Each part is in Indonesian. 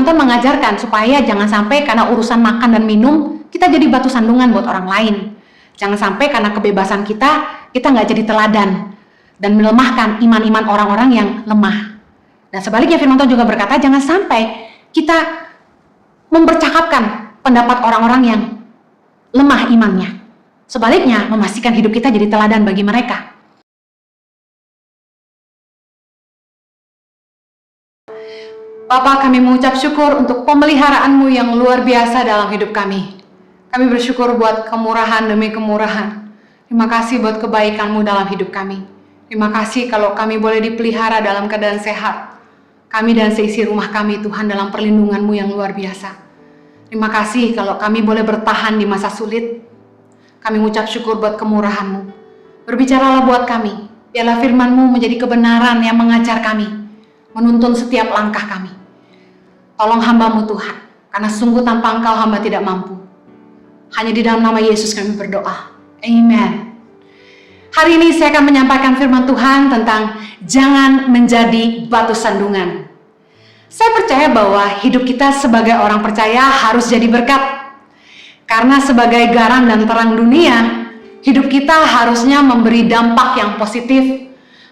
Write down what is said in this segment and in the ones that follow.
Tuhan mengajarkan supaya jangan sampai karena urusan makan dan minum, kita jadi batu sandungan buat orang lain. Jangan sampai karena kebebasan kita nggak jadi teladan dan melemahkan iman-iman orang-orang yang lemah. Dan sebaliknya firman Tuhan juga berkata, jangan sampai kita mempercakapkan pendapat orang-orang yang lemah imannya. Sebaliknya, memastikan hidup kita jadi teladan bagi mereka. Bapa, kami mengucap syukur untuk pemeliharaan-Mu yang luar biasa dalam hidup kami. Kami bersyukur buat kemurahan demi kemurahan. Terima kasih buat kebaikan-Mu dalam hidup kami. Terima kasih kalau kami boleh dipelihara dalam keadaan sehat. Kami dan seisi rumah kami, Tuhan, dalam perlindungan-Mu yang luar biasa. Terima kasih kalau kami boleh bertahan di masa sulit. Kami mengucap syukur buat kemurahan-Mu. Berbicaralah buat kami. Biarlah firman-Mu menjadi kebenaran yang mengajar kami, menuntun setiap langkah kami. Tolong hamba-Mu Tuhan, karena sungguh tanpa Engkau hamba tidak mampu. Hanya di dalam nama Yesus kami berdoa. Amen. Hari ini saya akan menyampaikan firman Tuhan tentang jangan menjadi batu sandungan. Saya percaya bahwa hidup kita sebagai orang percaya harus jadi berkat. Karena sebagai garam dan terang dunia, hidup kita harusnya memberi dampak yang positif,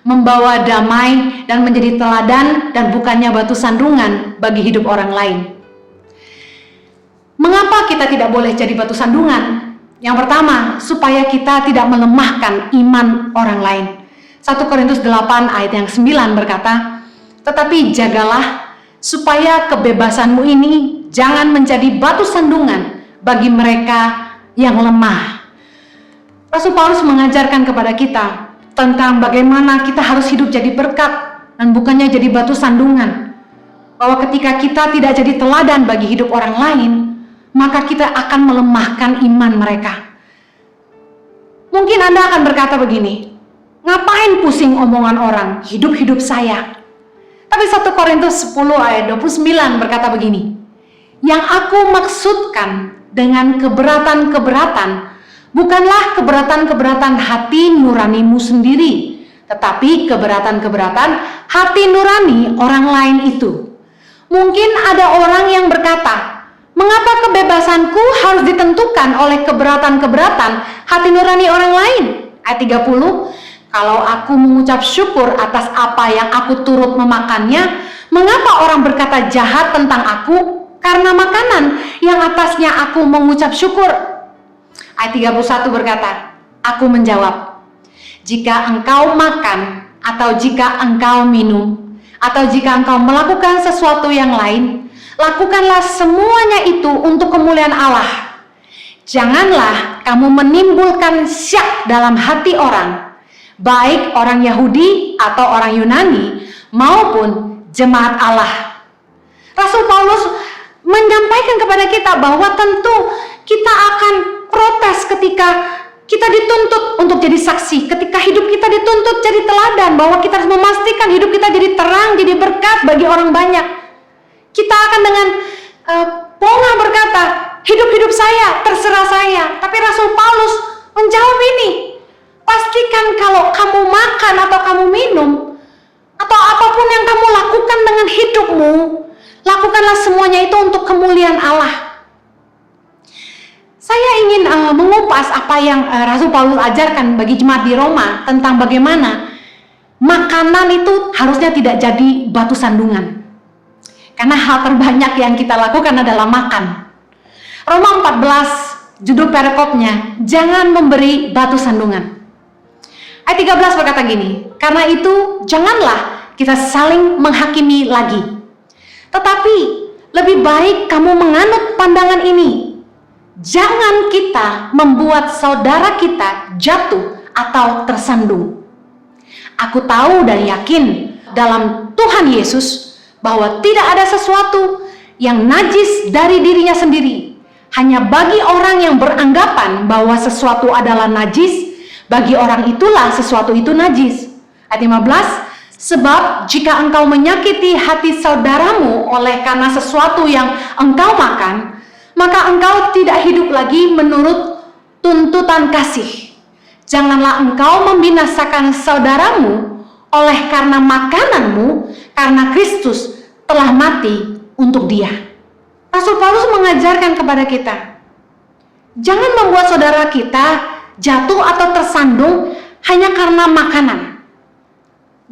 membawa damai dan menjadi teladan dan bukannya batu sandungan bagi hidup orang lain. Mengapa kita tidak boleh jadi batu sandungan? Yang pertama, supaya kita tidak melemahkan iman orang lain. 1 Korintus 8 ayat yang 9 berkata, tetapi jagalah supaya kebebasanmu ini jangan menjadi batu sandungan bagi mereka yang lemah. Rasul Paulus mengajarkan kepada kita tentang bagaimana kita harus hidup jadi berkat dan bukannya jadi batu sandungan. Bahwa ketika kita tidak jadi teladan bagi hidup orang lain, maka kita akan melemahkan iman mereka. Mungkin Anda akan berkata begini, ngapain pusing omongan orang, hidup-hidup saya. Tapi 1 Korintus 10 ayat 29 berkata begini, yang aku maksudkan dengan keberatan-keberatan bukanlah keberatan-keberatan hati nuranimu sendiri, tetapi keberatan-keberatan hati nurani orang lain itu. Mungkin ada orang yang berkata, mengapa kebebasanku harus ditentukan oleh keberatan-keberatan hati nurani orang lain? Ayat 30, kalau aku mengucap syukur atas apa yang aku turut memakannya, mengapa orang berkata jahat tentang aku karena makanan yang atasnya aku mengucap syukur? Ayat 31 berkata, aku menjawab, jika engkau makan atau jika engkau minum atau jika engkau melakukan sesuatu yang lain, lakukanlah semuanya itu untuk kemuliaan Allah. Janganlah kamu menimbulkan syak dalam hati orang, baik orang Yahudi atau orang Yunani maupun jemaat Allah. Rasul Paulus menyampaikan kepada kita bahwa tentu kita akan protes ketika kita dituntut untuk jadi saksi, ketika hidup kita dituntut jadi teladan, bahwa kita harus memastikan hidup kita jadi terang, jadi berkat bagi orang banyak. Kita akan dengan pongah berkata, hidup-hidup saya, terserah saya. Tapi Rasul Paulus menjawab ini, pastikan kalau kamu makan atau kamu minum, atau apapun yang kamu lakukan dengan hidupmu, lakukanlah semuanya itu untuk kemuliaan Allah. Saya ingin mengupas apa yang Rasul Paulus ajarkan bagi jemaat di Roma tentang bagaimana makanan itu harusnya tidak jadi batu sandungan. Karena hal terbanyak yang kita lakukan adalah makan. Roma 14, judul perikopnya, jangan memberi batu sandungan. Ayat 13 berkata gini, karena itu janganlah kita saling menghakimi lagi. Tetapi lebih baik kamu menganut pandangan ini. Jangan kita membuat saudara kita jatuh atau tersandung. Aku tahu dan yakin dalam Tuhan Yesus bahwa tidak ada sesuatu yang najis dari dirinya sendiri. Hanya bagi orang yang beranggapan bahwa sesuatu adalah najis, bagi orang itulah sesuatu itu najis. Ayat 15, sebab jika engkau menyakiti hati saudaramu oleh karena sesuatu yang engkau makan, maka engkau tidak hidup lagi menurut tuntutan kasih. Janganlah engkau membinasakan saudaramu oleh karena makananmu, karena Kristus telah mati untuk dia. Rasul Paulus mengajarkan kepada kita, jangan membuat saudara kita jatuh atau tersandung hanya karena makanan.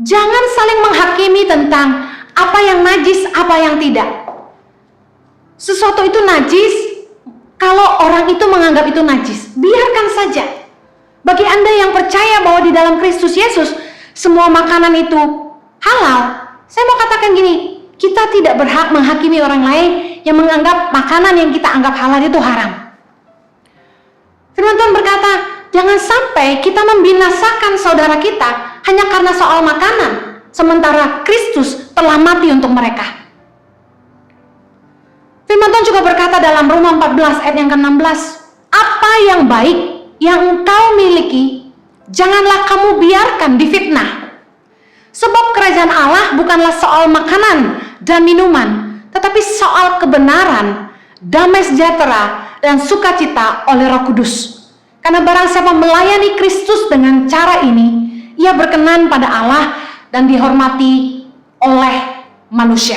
Jangan saling menghakimi tentang apa yang najis, apa yang tidak. Sesuatu itu najis kalau orang itu menganggap itu najis. Biarkan saja. Bagi Anda yang percaya bahwa di dalam Kristus Yesus semua makanan itu halal, saya mau katakan gini, kita tidak berhak menghakimi orang lain yang menganggap makanan yang kita anggap halal itu haram. Firman Tuhan berkata, jangan sampai kita membinasakan saudara kita hanya karena soal makanan, sementara Kristus telah mati untuk mereka. Firman Tuhan juga berkata dalam Roma 14 ayat yang ke-16, apa yang baik yang engkau miliki, janganlah kamu biarkan difitnah. Sebab kerajaan Allah bukanlah soal makanan dan minuman, tetapi soal kebenaran, damai sejahtera, dan sukacita oleh Roh Kudus. Karena barang siapa melayani Kristus dengan cara ini, ia berkenan pada Allah dan dihormati oleh manusia.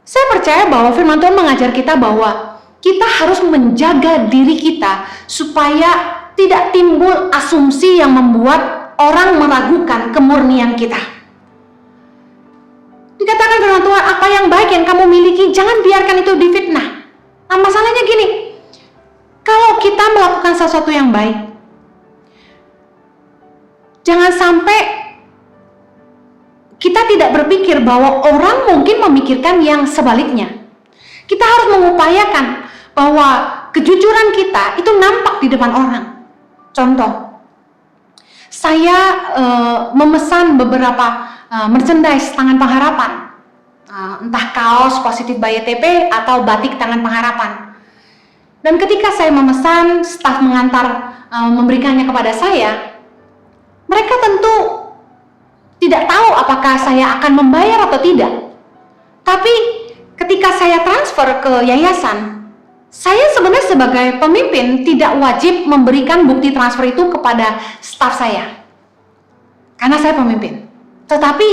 Saya percaya bahwa firman Tuhan mengajar kita bahwa kita harus menjaga diri kita supaya tidak timbul asumsi yang membuat orang meragukan kemurnian kita. Dikatakan firman Tuhan, apa yang baik yang kamu miliki, jangan biarkan itu difitnah. Nah, masalahnya gini, kalau kita melakukan sesuatu yang baik, jangan sampai kita tidak berpikir bahwa orang mungkin memikirkan yang sebaliknya. Kita harus mengupayakan bahwa kejujuran kita itu nampak di depan orang. Contoh, saya memesan beberapa merchandise Tangan Pengharapan, entah kaos Positif by YTP atau batik Tangan Pengharapan. Dan ketika saya memesan, staf mengantar memberikannya kepada saya, mereka tentu tidak tahu apakah saya akan membayar atau tidak. Tapi ketika saya transfer ke yayasan, saya sebenarnya sebagai pemimpin tidak wajib memberikan bukti transfer itu kepada staf saya, karena saya pemimpin. Tetapi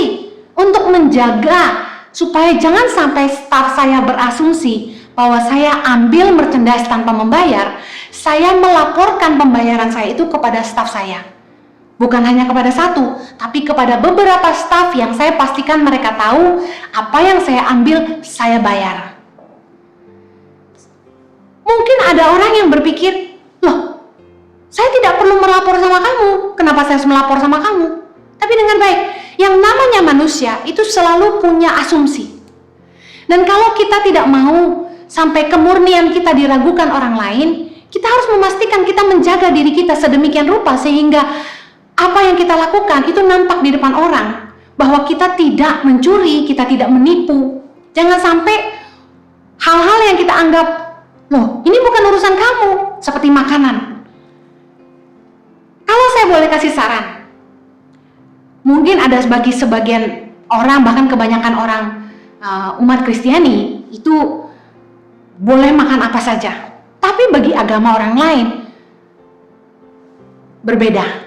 untuk menjaga supaya jangan sampai staf saya berasumsi bahwa saya ambil merchandise tanpa membayar, saya melaporkan pembayaran saya itu kepada staf saya. Bukan hanya kepada satu, tapi kepada beberapa staf yang saya pastikan mereka tahu apa yang saya ambil, saya bayar. Mungkin ada orang yang berpikir, loh, saya tidak perlu melapor sama kamu, kenapa saya harus melapor sama kamu? Tapi dengan baik, yang namanya manusia itu selalu punya asumsi. Dan kalau kita tidak mau sampai kemurnian kita diragukan orang lain, kita harus memastikan kita menjaga diri kita sedemikian rupa sehingga apa yang kita lakukan itu nampak di depan orang, bahwa kita tidak mencuri, kita tidak menipu. Jangan sampai hal-hal yang kita anggap, loh, ini bukan urusan kamu, seperti makanan. Kalau saya boleh kasih saran, mungkin ada bagi sebagian orang, bahkan kebanyakan orang umat Kristiani itu boleh makan apa saja. Tapi bagi agama orang lain berbeda.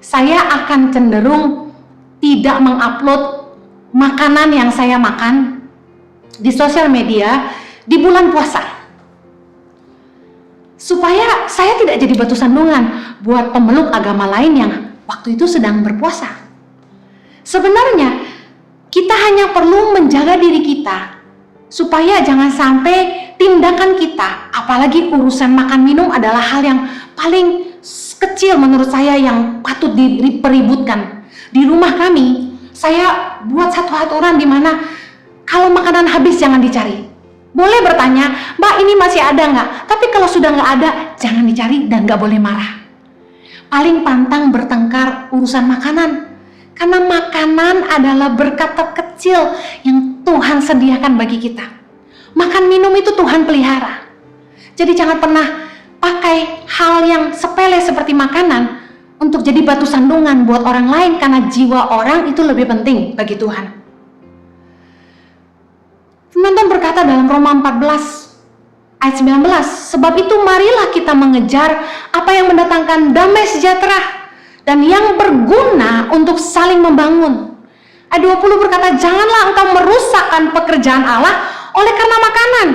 Saya akan cenderung tidak mengupload makanan yang saya makan di sosial media di bulan puasa, supaya saya tidak jadi batu sandungan buat pemeluk agama lain yang waktu itu sedang berpuasa. Sebenarnya kita hanya perlu menjaga diri kita supaya jangan sampai tindakan kita, apalagi urusan makan minum adalah hal yang paling kecil menurut saya yang patut dipeributkan. Di rumah kami, saya buat satu aturan di mana kalau makanan habis jangan dicari. Boleh bertanya, Mbak ini masih ada nggak? Tapi kalau sudah nggak ada, jangan dicari dan nggak boleh marah. Paling pantang bertengkar urusan makanan, karena makanan adalah berkat terkecil yang Tuhan sediakan bagi kita. Makan minum itu Tuhan pelihara. Jadi jangan pernah pakai hal yang sepele seperti makanan untuk jadi batu sandungan buat orang lain, karena jiwa orang itu lebih penting bagi Tuhan. Firman Tuhan berkata dalam Roma 14 ayat 19, sebab itu marilah kita mengejar apa yang mendatangkan damai sejahtera dan yang berguna untuk saling membangun. Ayat 20 berkata, janganlah engkau merusakkan pekerjaan Allah oleh karena makanan.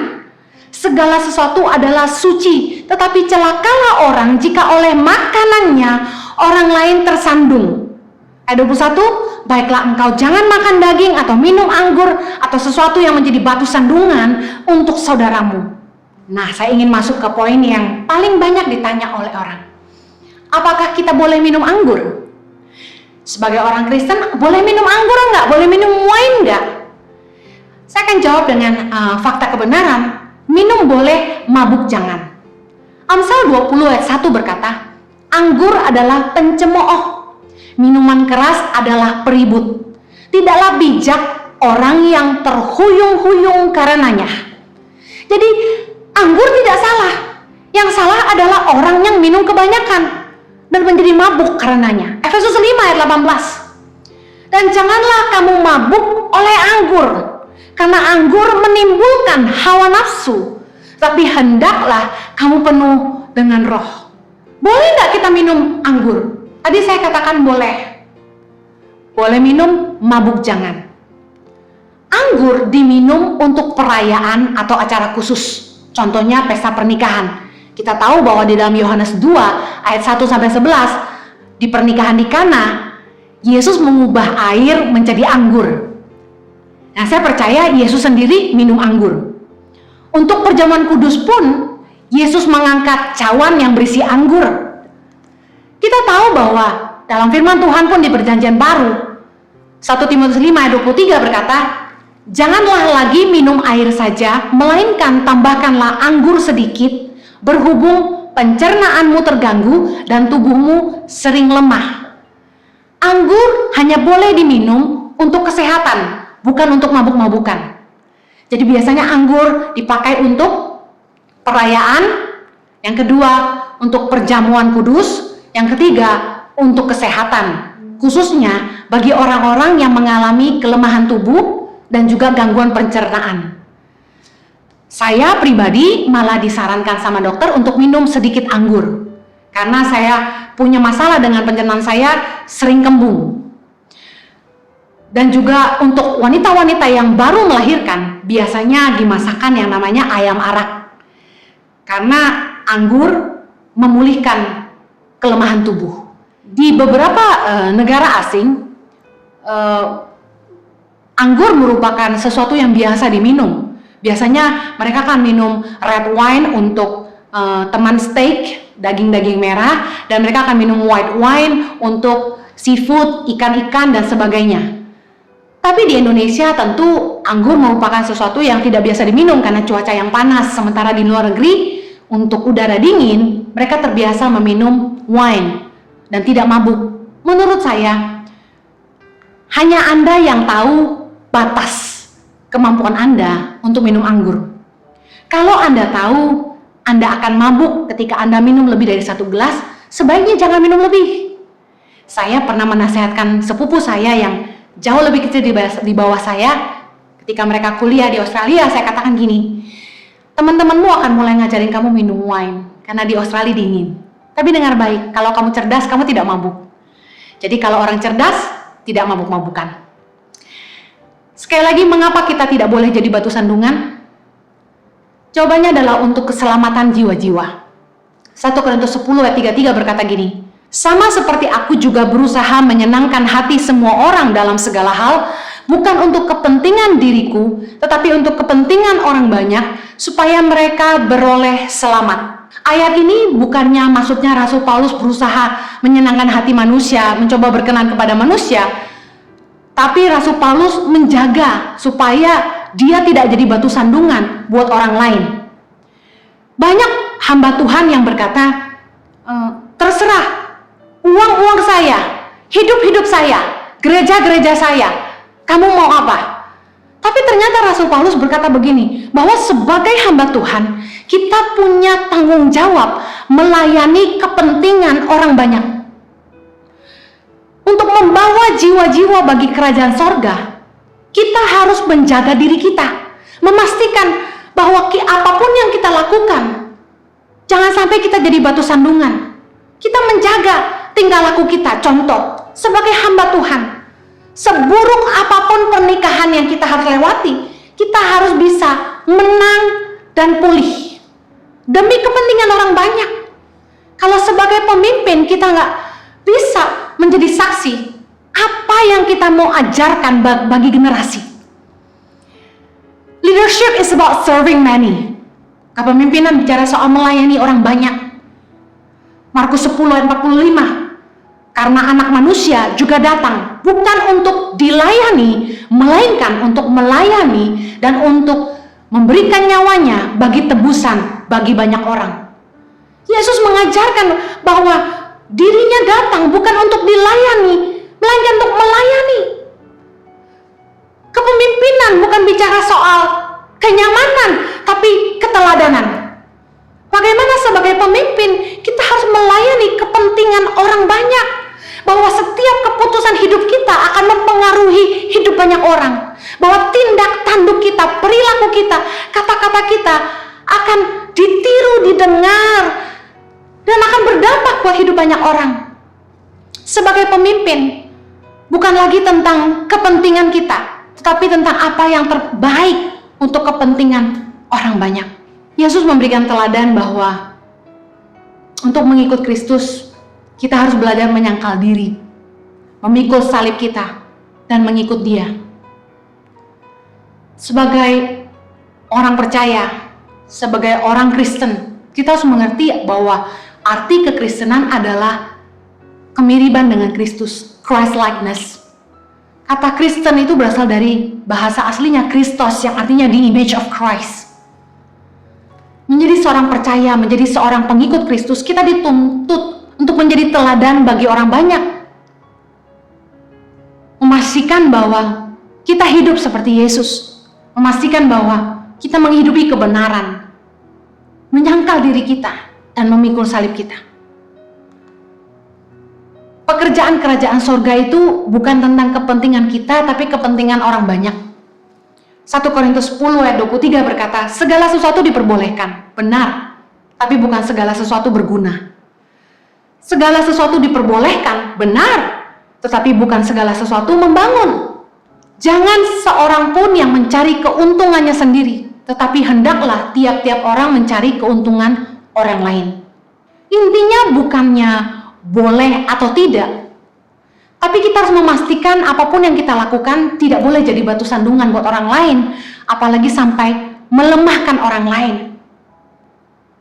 Segala sesuatu adalah suci, tetapi celakalah orang jika oleh makanannya orang lain tersandung. Ayat 21, baiklah engkau jangan makan daging atau minum anggur atau sesuatu yang menjadi batu sandungan untuk saudaramu. Nah, saya ingin masuk ke poin yang paling banyak ditanya oleh orang. Apakah kita boleh minum anggur? Sebagai orang Kristen, boleh minum anggur enggak? Boleh minum wine enggak? Saya akan jawab dengan fakta kebenaran. Minum boleh, mabuk jangan. Amsal 20 ayat 1 berkata, anggur adalah pencemooh, minuman keras adalah peribut. Tidaklah bijak orang yang terhuyung-huyung karenanya. Jadi anggur tidak salah. Yang salah adalah orang yang minum kebanyakan dan menjadi mabuk karenanya. Efesus 5 ayat 18. Dan janganlah kamu mabuk oleh anggur, karena anggur menimbulkan hawa nafsu, tapi hendaklah kamu penuh dengan roh. Boleh nggak kita minum anggur? Tadi saya katakan boleh. Boleh minum, mabuk jangan. Anggur diminum untuk perayaan atau acara khusus. Contohnya pesta pernikahan. Kita tahu bahwa di dalam Yohanes 2 ayat 1-11, di pernikahan di Kana, Yesus mengubah air menjadi anggur. Nah, saya percaya Yesus sendiri minum anggur. Untuk perjamuan kudus pun, Yesus mengangkat cawan yang berisi anggur. Kita tahu bahwa dalam firman Tuhan pun di perjanjian baru, 1 Timotius 5 ayat 23 berkata, janganlah lagi minum air saja, melainkan tambahkanlah anggur sedikit, berhubung pencernaanmu terganggu dan tubuhmu sering lemah. Anggur hanya boleh diminum untuk kesehatan, bukan untuk mabuk-mabukan. Jadi biasanya anggur dipakai untuk perayaan, yang kedua untuk perjamuan kudus, yang ketiga untuk kesehatan, khususnya bagi orang-orang yang mengalami kelemahan tubuh dan juga gangguan pencernaan. Saya pribadi malah disarankan sama dokter untuk minum sedikit anggur, karena saya punya masalah dengan pencernaan saya, sering kembung. Dan juga untuk wanita-wanita yang baru melahirkan, biasanya dimasakkan yang namanya ayam arak. Karena anggur memulihkan kelemahan tubuh. Di beberapa negara asing, anggur merupakan sesuatu yang biasa diminum. Biasanya mereka akan minum red wine untuk teman steak, daging-daging merah, dan mereka akan minum white wine untuk seafood, ikan-ikan, dan sebagainya. Tapi di Indonesia tentu anggur merupakan sesuatu yang tidak biasa diminum karena cuaca yang panas. Sementara di luar negeri, untuk udara dingin, mereka terbiasa meminum wine dan tidak mabuk. Menurut saya, hanya Anda yang tahu batas kemampuan Anda untuk minum anggur. Kalau Anda tahu Anda akan mabuk ketika Anda minum lebih dari 1 gelas, sebaiknya jangan minum lebih. Saya pernah menasihatkan sepupu saya yang jauh lebih kecil di bawah saya, ketika mereka kuliah di Australia, saya katakan gini, teman-temanmu akan mulai ngajarin kamu minum wine, karena di Australia dingin. Tapi dengar baik, kalau kamu cerdas, kamu tidak mabuk. Jadi kalau orang cerdas, tidak mabuk-mabukan. Sekali lagi, mengapa kita tidak boleh jadi batu sandungan? Jawabannya adalah untuk keselamatan jiwa-jiwa. 1 Korintus 10 ayat 33 berkata gini, sama seperti aku juga berusaha menyenangkan hati semua orang dalam segala hal, bukan untuk kepentingan diriku, tetapi untuk kepentingan orang banyak, supaya mereka beroleh selamat. Ayat ini bukannya maksudnya Rasul Paulus berusaha menyenangkan hati manusia, mencoba berkenan kepada manusia, tapi Rasul Paulus menjaga supaya dia tidak jadi batu sandungan buat orang lain. Banyak hamba Tuhan yang berkata, terserah, uang-uang saya, hidup-hidup saya, gereja-gereja saya, kamu mau apa? Tapi ternyata Rasul Paulus berkata begini, bahwa sebagai hamba Tuhan, kita punya tanggung jawab melayani kepentingan orang banyak. Untuk membawa jiwa-jiwa bagi kerajaan sorga, kita harus menjaga diri kita, memastikan bahwa apapun yang kita lakukan, jangan sampai kita jadi batu sandungan. Kita menjaga tingkah laku kita. Contoh, sebagai hamba Tuhan, seburuk apapun pernikahan yang kita harus lewati, kita harus bisa menang dan pulih demi kepentingan orang banyak. Kalau sebagai pemimpin kita nggak bisa menjadi saksi apa yang kita mau ajarkan bagi generasi. Leadership is about serving many. Kepemimpinan bicara soal melayani orang banyak. Markus 10 ayat 45. Karena anak manusia juga datang bukan untuk dilayani, melainkan untuk melayani dan untuk memberikan nyawanya bagi tebusan bagi banyak orang. Yesus mengajarkan bahwa dirinya datang bukan untuk dilayani, melainkan untuk melayani. Kepemimpinan bukan bicara soal kenyamanan, tapi keteladanan. Bagaimana sebagai pemimpin kita harus melayani kepentingan orang banyak, bahwa setiap keputusan hidup kita akan mempengaruhi hidup banyak orang, bahwa tindak tanduk kita, perilaku kita, kata-kata kita akan ditiru, didengar, dan akan berdampak buat hidup banyak orang. Sebagai pemimpin bukan lagi tentang kepentingan kita, tetapi tentang apa yang terbaik untuk kepentingan orang banyak. Yesus memberikan teladan bahwa untuk mengikut Kristus kita harus belajar menyangkal diri, memikul salib kita, dan mengikut Dia. Sebagai orang percaya, sebagai orang Kristen, kita harus mengerti bahwa arti kekristenan adalah kemiripan dengan Kristus, Christ-likeness. Kata Kristen itu berasal dari bahasa aslinya Christos, yang artinya the image of Christ. Menjadi seorang percaya, menjadi seorang pengikut Kristus, kita dituntut untuk menjadi teladan bagi orang banyak. Memastikan bahwa kita hidup seperti Yesus. Memastikan bahwa kita menghidupi kebenaran. Menyangkal diri kita dan memikul salib kita. Pekerjaan kerajaan sorga itu bukan tentang kepentingan kita, tapi kepentingan orang banyak. 1 Korintus 10 ayat 23 berkata, segala sesuatu diperbolehkan, benar, tapi bukan segala sesuatu berguna. Segala sesuatu diperbolehkan, benar, tetapi bukan segala sesuatu membangun. Jangan seorang pun yang mencari keuntungannya sendiri, tetapi hendaklah tiap-tiap orang mencari keuntungan orang lain. Intinya bukannya boleh atau tidak, tapi kita harus memastikan apapun yang kita lakukan tidak boleh jadi batu sandungan buat orang lain, apalagi sampai melemahkan orang lain.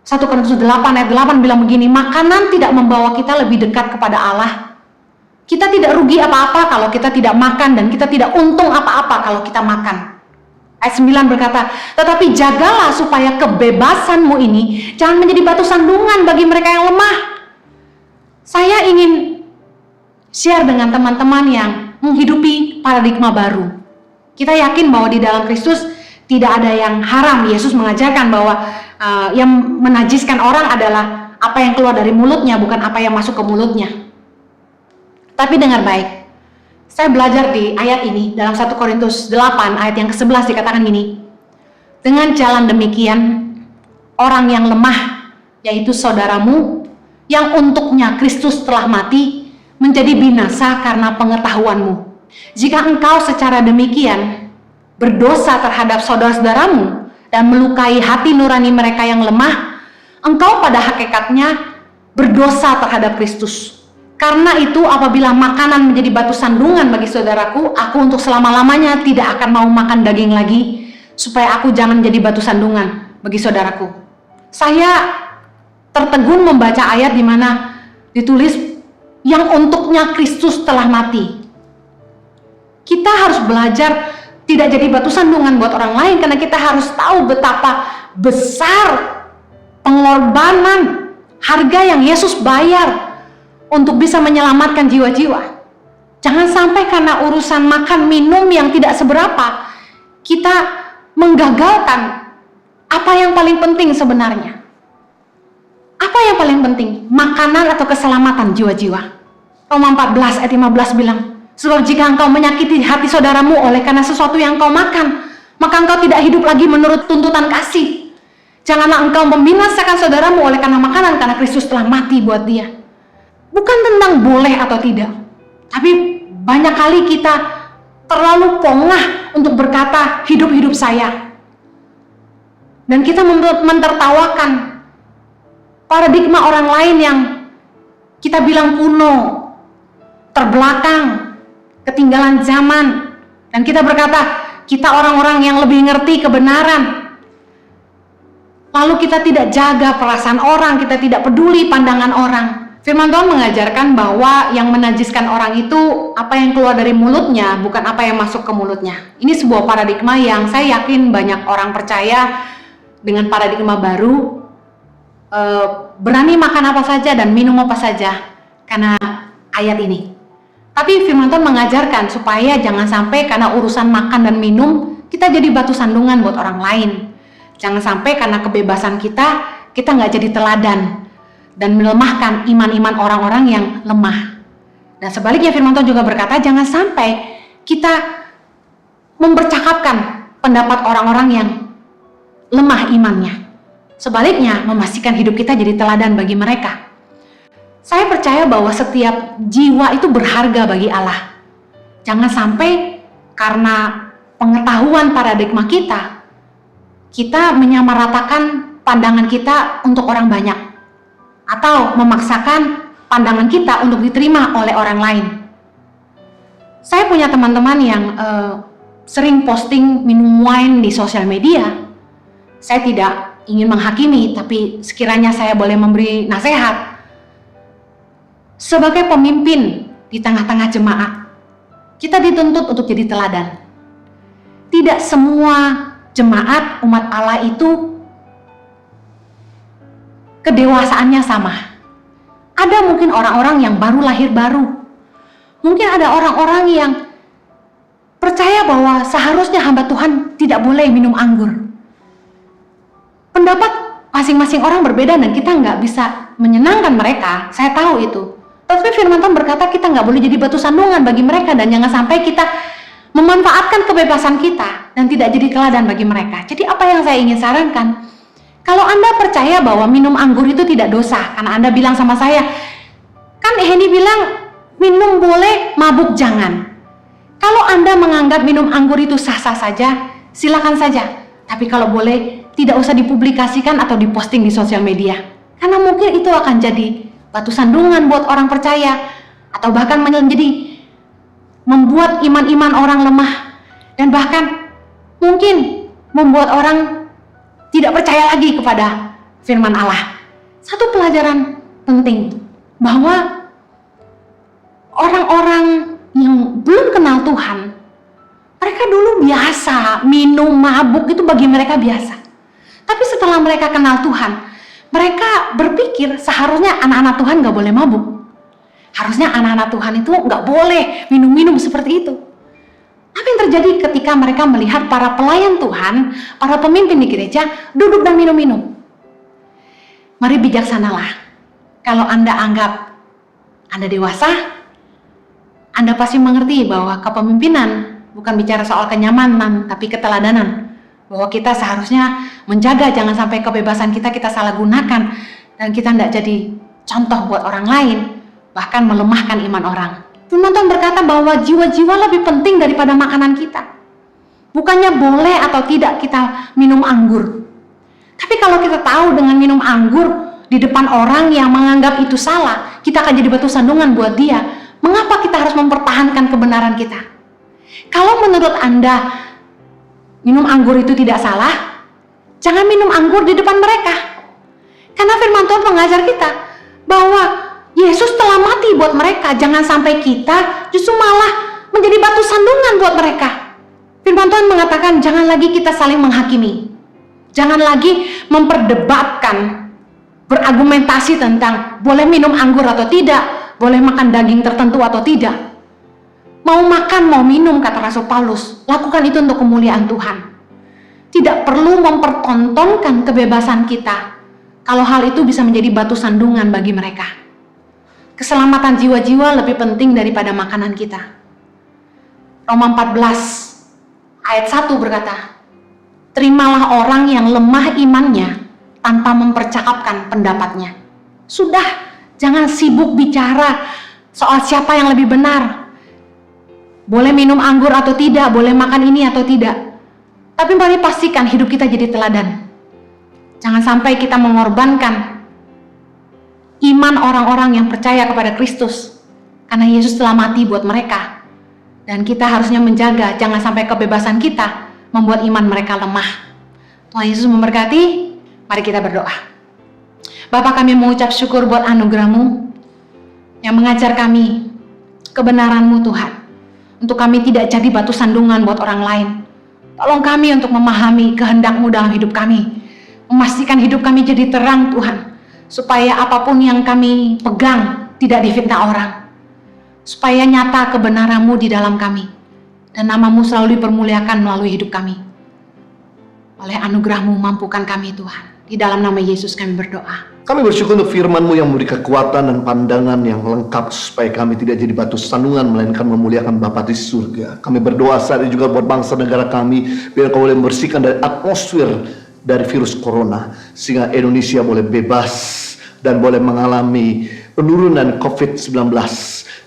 1 Korintus 8 ayat 8 bilang begini, makanan tidak membawa kita lebih dekat kepada Allah. Kita tidak rugi apa-apa kalau kita tidak makan, dan kita tidak untung apa-apa kalau kita makan. Ayat 9 berkata, tetapi jagalah supaya kebebasanmu ini jangan menjadi batu sandungan bagi mereka yang lemah. Saya ingin share dengan teman-teman yang menghidupi paradigma baru. Kita yakin bahwa di dalam Kristus tidak ada yang haram. Yesus mengajarkan bahwa yang menajiskan orang adalah apa yang keluar dari mulutnya, bukan apa yang masuk ke mulutnya. Tapi dengar baik, saya belajar di ayat ini dalam 1 Korintus 8 ayat yang ke-11 dikatakan gini, dengan jalan demikian orang yang lemah, yaitu saudaramu yang untuknya Kristus telah mati, menjadi binasa karena pengetahuanmu. Jika engkau secara demikian berdosa terhadap saudara-saudaramu dan melukai hati nurani mereka yang lemah, engkau pada hakikatnya berdosa terhadap Kristus. Karena itu apabila makanan menjadi batu sandungan bagi saudaraku, aku untuk selama-lamanya tidak akan mau makan daging lagi, supaya aku jangan menjadi batu sandungan bagi saudaraku. Saya tertegun membaca ayat di mana ditulis yang untuknya Kristus telah mati. Kita harus belajar tidak jadi batu sandungan buat orang lain, karena kita harus tahu betapa besar pengorbanan, harga yang Yesus bayar untuk bisa menyelamatkan jiwa-jiwa. Jangan sampai karena urusan makan minum yang tidak seberapa, kita menggagalkan apa yang paling penting sebenarnya. Apa yang paling penting? Makanan atau keselamatan jiwa-jiwa? Roma 14 ayat 15 bilang, sebab jika engkau menyakiti hati saudaramu oleh karena sesuatu yang engkau makan, maka engkau tidak hidup lagi menurut tuntutan kasih. Janganlah engkau membinasakan saudaramu oleh karena makanan, karena Kristus telah mati buat dia. Bukan tentang boleh atau tidak, tapi banyak kali kita terlalu pongah untuk berkata hidup-hidup saya. Dan kita mentertawakan paradigma orang lain yang kita bilang kuno, terbelakang, ketinggalan zaman. Dan kita berkata, kita orang-orang yang lebih ngerti kebenaran. Lalu kita tidak jaga perasaan orang, kita tidak peduli pandangan orang. Firman Tuhan mengajarkan bahwa yang menajiskan orang itu apa yang keluar dari mulutnya, bukan apa yang masuk ke mulutnya. Ini sebuah paradigma yang saya yakin banyak orang percaya dengan paradigma baru, berani makan apa saja dan minum apa saja karena ayat ini. Tapi firman Tuhan mengajarkan supaya jangan sampai karena urusan makan dan minum kita jadi batu sandungan buat orang lain. Jangan sampai karena kebebasan kita nggak jadi teladan dan melemahkan iman-iman orang-orang yang lemah. Dan sebaliknya firman Tuhan juga berkata jangan sampai kita mempercakapkan pendapat orang-orang yang lemah imannya. Sebaliknya memastikan hidup kita jadi teladan bagi mereka. Saya percaya bahwa setiap jiwa itu berharga bagi Allah. Jangan sampai karena pengetahuan paradigma kita menyamaratakan pandangan kita untuk orang banyak, atau memaksakan pandangan kita untuk diterima oleh orang lain. Saya punya teman-teman yang sering posting minum wine di sosial media. Saya tidak ingin menghakimi, tapi sekiranya saya boleh memberi nasihat. Sebagai pemimpin di tengah-tengah jemaat, kita dituntut untuk jadi teladan. Tidak semua jemaat umat Allah itu kedewasaannya sama. Ada mungkin orang-orang yang baru lahir baru. Mungkin ada orang-orang yang percaya bahwa seharusnya hamba Tuhan tidak boleh minum anggur. Pendapat masing-masing orang berbeda dan kita nggak bisa menyenangkan mereka. Saya tahu itu. Tapi firman Tuhan berkata kita nggak boleh jadi batu sandungan bagi mereka dan jangan sampai kita memanfaatkan kebebasan kita dan tidak jadi teladan bagi mereka. Jadi apa yang saya ingin sarankan? Kalau Anda percaya bahwa minum anggur itu tidak dosa, karena Anda bilang sama saya, kan Henny bilang minum boleh, mabuk jangan. Kalau Anda menganggap minum anggur itu sah-sah saja, silakan saja. Tapi kalau boleh, tidak usah dipublikasikan atau diposting di sosial media. Karena mungkin itu akan jadi batu sandungan buat orang percaya, atau bahkan menjadi membuat iman-iman orang lemah, dan bahkan mungkin membuat orang tidak percaya lagi kepada firman Allah. Satu pelajaran penting, bahwa orang-orang yang belum kenal Tuhan, mereka dulu biasa minum, mabuk, itu bagi mereka biasa. Tapi setelah mereka kenal Tuhan, mereka berpikir seharusnya anak-anak Tuhan gak boleh mabuk. Harusnya anak-anak Tuhan itu gak boleh minum-minum seperti itu. Apa yang terjadi ketika mereka melihat para pelayan Tuhan, para pemimpin di gereja duduk dan minum-minum? Mari bijaksanalah. Kalau Anda anggap Anda dewasa, Anda pasti mengerti bahwa kepemimpinan bukan bicara soal kenyamanan, tapi keteladanan. Bahwa kita seharusnya menjaga jangan sampai kebebasan kita salah gunakan dan kita tidak jadi contoh buat orang lain, bahkan melemahkan iman orang. Firman Tuhan berkata bahwa jiwa-jiwa lebih penting daripada makanan kita. Bukannya boleh atau tidak kita minum anggur. Tapi kalau kita tahu dengan minum anggur di depan orang yang menganggap itu salah, kita akan jadi batu sandungan buat dia. Mengapa kita harus mempertahankan kebenaran kita? Kalau menurut Anda minum anggur itu tidak salah, jangan minum anggur di depan mereka. Karena firman Tuhan mengajar kita bahwa Yesus telah mati buat mereka. Jangan sampai kita justru malah menjadi batu sandungan buat mereka. Firman Tuhan mengatakan jangan lagi kita saling menghakimi. Jangan lagi memperdebatkan, berargumentasi tentang boleh minum anggur atau tidak, boleh makan daging tertentu atau tidak. Mau makan, mau minum, kata Rasul Paulus, lakukan itu untuk kemuliaan Tuhan. Tidak perlu mempertontonkan kebebasan kita kalau hal itu bisa menjadi batu sandungan bagi mereka. Keselamatan jiwa-jiwa lebih penting daripada makanan kita. Roma 14 ayat 1 berkata, terimalah orang yang lemah imannya tanpa mempercakapkan pendapatnya. Sudah, jangan sibuk bicara soal siapa yang lebih benar. boleh minum anggur atau tidak, boleh makan ini atau tidak. Tapi mari pastikan hidup kita jadi teladan. Jangan sampai kita mengorbankan iman orang-orang yang percaya kepada Kristus, karena Yesus telah mati buat mereka. Dan kita harusnya menjaga jangan sampai kebebasan kita membuat iman mereka lemah. Tuhan Yesus memberkati. Mari kita berdoa. Bapa, kami mengucap syukur buat anugerah-Mu yang mengajar kami kebenaran-Mu Tuhan, untuk kami tidak jadi batu sandungan buat orang lain. Tolong kami untuk memahami kehendak-Mu dalam hidup kami, memastikan hidup kami jadi terang Tuhan, supaya apapun yang kami pegang tidak difitnah orang, supaya nyata kebenaran-Mu di dalam kami, dan nama-Mu selalu dipermuliakan melalui hidup kami. Oleh anugerah-Mu mampukan kami Tuhan. Di dalam nama Yesus kami berdoa. Kami bersyukur untuk firman-Mu yang memberi kekuatan dan pandangan yang lengkap, supaya kami tidak jadi batu sandungan, melainkan memuliakan Bapa di surga. Kami berdoa saat ini juga buat bangsa negara kami, biar Kau boleh membersihkan dari atmosfer dari virus corona, sehingga Indonesia boleh bebas dan boleh mengalami penurunan COVID-19.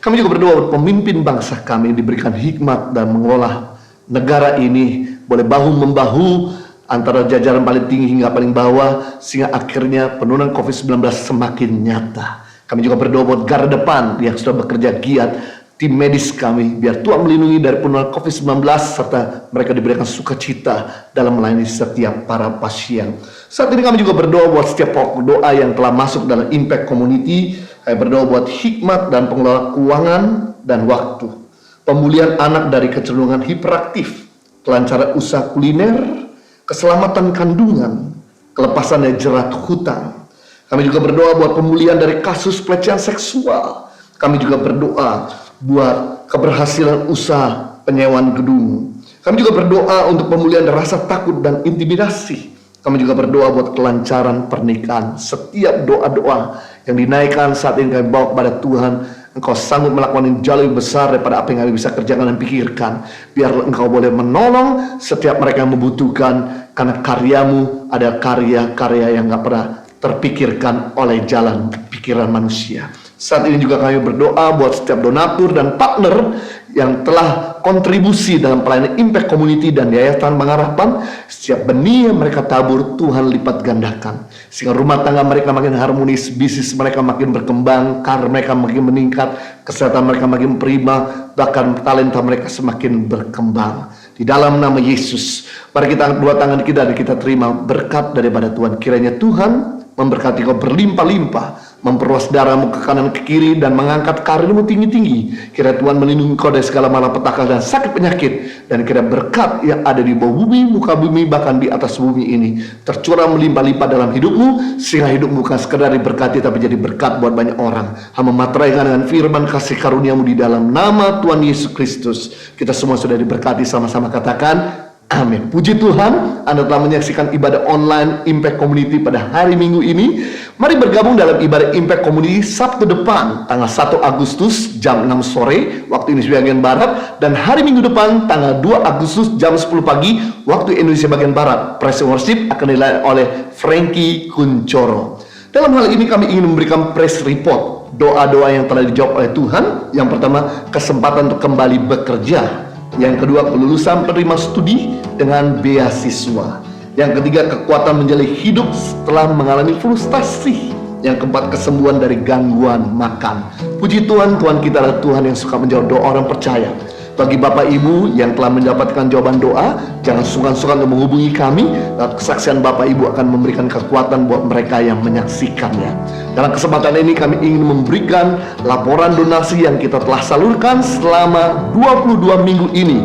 Kami juga berdoa buat pemimpin bangsa kami diberikan hikmat dan mengelola negara ini boleh bahu-membahu antara jajaran paling tinggi hingga paling bawah, sehingga akhirnya penurunan COVID-19 semakin nyata. Kami juga berdoa buat garda depan yang sudah bekerja giat, tim medis kami, biar Tuhan melindungi dari penurunan COVID-19, serta mereka diberikan sukacita dalam melayani setiap para pasien. Saat ini kami juga berdoa buat setiap pokok doa yang telah masuk dalam Impact Community. Kami berdoa buat hikmat dan pengelola keuangan dan waktu, pemulihan anak dari kecenderungan hiperaktif, kelancaran usaha kuliner, keselamatan kandungan, kelepasan dari jerat hutang. Kami juga berdoa buat pemulihan dari kasus pelecehan seksual. Kami juga berdoa buat keberhasilan usaha penyewaan gedung. Kami juga berdoa untuk pemulihan dari rasa takut dan intimidasi. Kami juga berdoa buat kelancaran pernikahan. Setiap doa-doa yang dinaikkan saat ini kami bawa kepada Tuhan. Engkau sanggup melakukan yang jauh lebih besar daripada apa yang kami bisa kerjakan dan pikirkan. Biar Engkau boleh menolong setiap mereka yang membutuhkan, karena karya-Mu ada karya-karya yang gak pernah terpikirkan oleh jalan pikiran manusia. Saat ini juga kami berdoa buat setiap donatur dan partner yang telah kontribusi dalam pelayanan Impact Community dan Yayasan Pengharapan. Setiap benih yang mereka tabur, Tuhan lipat gandakan, sehingga rumah tangga mereka makin harmonis, bisnis mereka makin berkembang, karir mereka makin meningkat, kesehatan mereka makin prima, bahkan talenta mereka semakin berkembang. Di dalam nama Yesus, mari kita angkat dua tangan kita dan kita terima berkat daripada Tuhan. Kiranya Tuhan memberkati kau berlimpah-limpah, memperluas darahmu ke kanan ke kiri, dan mengangkat karirmu tinggi-tinggi. Kira Tuhan melindungi kau dari segala malapetaka dan sakit penyakit, dan kira berkat yang ada di bawah bumi, muka bumi, bahkan di atas bumi ini tercurah melimpah-limpah dalam hidupmu, sehingga hidupmu bukan sekedar diberkati tapi jadi berkat buat banyak orang. Hamba materaikan dengan firman kasih karuniamu di dalam nama Tuhan Yesus Kristus. Kita semua sudah diberkati, sama-sama katakan amin. Puji Tuhan, Anda telah menyaksikan ibadah online Impact Community pada hari Minggu ini. Mari bergabung dalam ibadah Impact Community Sabtu depan, tanggal 1 Agustus jam 6 sore waktu Indonesia bagian Barat, dan hari Minggu depan tanggal 2 Agustus jam 10 pagi waktu Indonesia bagian Barat. Praise and Worship akan dilayani oleh Frankie Kuncoro. Dalam hal ini kami ingin memberikan praise report, doa-doa yang telah dijawab oleh Tuhan. Yang pertama, kesempatan untuk kembali bekerja. Yang kedua, kelulusan penerima studi dengan beasiswa. Yang ketiga, kekuatan menjalani hidup setelah mengalami frustasi. Yang keempat, kesembuhan dari gangguan makan. Puji Tuhan, Tuhan kita adalah Tuhan yang suka menjawab doa orang percaya. Bagi Bapak Ibu yang telah mendapatkan jawaban doa, jangan sungkan-sungkan untuk menghubungi kami. Dan kesaksian Bapak Ibu akan memberikan kekuatan buat mereka yang menyaksikannya. Dalam kesempatan ini kami ingin memberikan laporan donasi yang kita telah salurkan selama 22 minggu ini.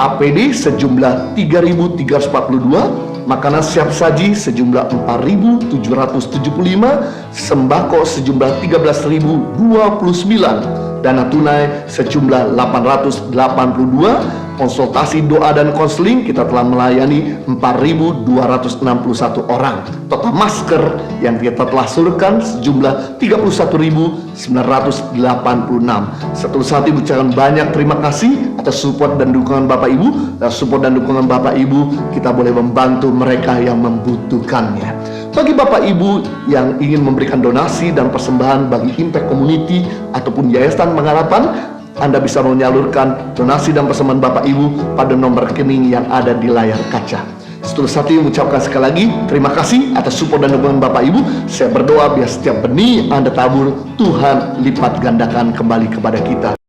APD sejumlah 3.342, makanan siap saji sejumlah 4.775, sembako sejumlah 13.029, dana tunai sejumlah 882, konsultasi doa dan konseling kita telah melayani 4.261 orang. Total masker yang kita telah salurkan sejumlah 31.986. Setulus hati ucapkan banyak terima kasih atas support dan dukungan Bapak Ibu. Dan support dan dukungan Bapak Ibu, kita boleh membantu mereka yang membutuhkannya. Bagi Bapak Ibu yang ingin memberikan donasi dan persembahan bagi Impact Community ataupun Yayasan Pengharapan, Anda bisa menyalurkan donasi dan persembahan Bapak Ibu pada nomor rekening yang ada di layar kaca. Setulus hati mengucapkan sekali lagi terima kasih atas support dan dukungan Bapak Ibu. Saya berdoa biar setiap benih Anda tabur, Tuhan lipat gandakan kembali kepada kita.